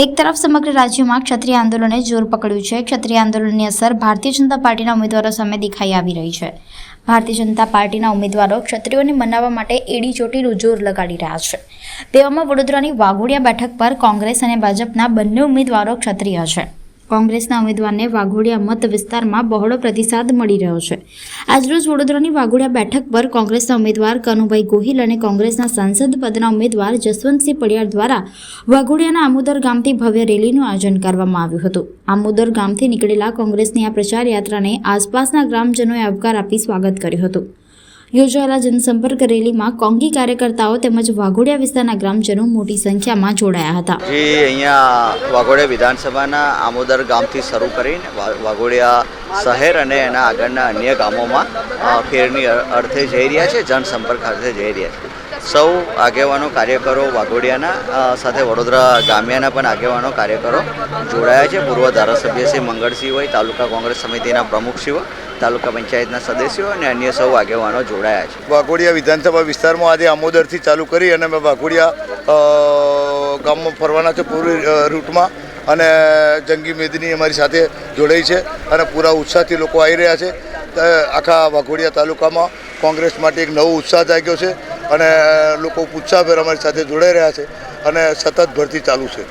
એક તરફ સમગ્ર રાજ્યમાં ક્ષત્રિય આંદોલને જોર પકડ્યું છે। ક્ષત્રિય આંદોલનની અસર ભારતીય જનતા પાર્ટીના ઉમેદવારો સામે દેખાઈ આવી રહી છે। ભારતીય જનતા પાર્ટીના ઉમેદવારો ક્ષત્રિયોને મનાવવા માટે એડી ચોટીનું જોર લગાડી રહ્યા છે। તેવામાં વડોદરાની વાઘોડિયા બેઠક પર કોંગ્રેસ અને ભાજપના બંને ઉમેદવારો ક્ષત્રિય છે। કોંગ્રેસના ઉમેદવારને વાઘોડિયા મત વિસ્તારમાં બહોળો પ્રતિસાદ મળી રહ્યો છે। આજરોજ વડોદરાની વાઘોડિયા બેઠક પર કોંગ્રેસના ઉમેદવાર કનુભાઈ ગોહિલ અને કોંગ્રેસના સાંસદ પદના ઉમેદવાર જસવંતસિંહ પડિયાર દ્વારા વાઘોડિયાના આમોદર ગામથી ભવ્ય રેલીનું આયોજન કરવામાં આવ્યું હતું। આમોદર ગામથી નીકળેલા કોંગ્રેસની આ પ્રચાર યાત્રાને આસપાસના ગ્રામજનોએ આવકાર આપી સ્વાગત કર્યું હતું। યોજાયેલા જનસંપર્ક રેલીમાં કોંગી કાર્યકર્તાઓ તેમજ વાઘોડિયા વિસ્તારના ગ્રામજનો મોટી સંખ્યામાં જોડાયા હતા। અહીંયા વાઘોડિયા વિધાનસભાના આમોદર ગામથી શરૂ કરીને વાઘોડિયા શહેર અને એના આગળના અન્ય ગામોમાં ફેરની અર્થે જઈ રહ્યા છે, જનસંપર્ક અર્થે જઈ રહ્યા છે। સૌ આગેવાનો કાર્યકરો વાઘોડિયાના સાથે વડોદરા ગામિયાના પણ આગેવાનો કાર્યકરો જોડાયા છે। પૂર્વ ધારાસભ્ય શ્રી મંગળસિંહ હોય, તાલુકા કોંગ્રેસ સમિતિના પ્રમુખશ્રી હોય, તાલુકા પંચાયતના સદસ્યો અને અન્ય સૌ આગેવાનો જોડાયા છે। વાઘોડિયા વિધાનસભા વિસ્તારમાં આજે આમોદરથી ચાલુ કરી અને અમે વાઘોડિયા ગામમાં ફરવાના છે પૂરી રૂટમાં, અને જંગી મેદની અમારી સાથે જોડાઈ છે અને પૂરા ઉત્સાહથી લોકો આવી રહ્યા છે। આખા વાઘોડિયા તાલુકામાં કોંગ્રેસ માટે એક નવો ઉત્સાહ જાગ્યો છે અને લોકો ઉત્સાહભેર અમારી સાથે જોડાઈ રહ્યા છે અને સતત ભરતી ચાલુ છે।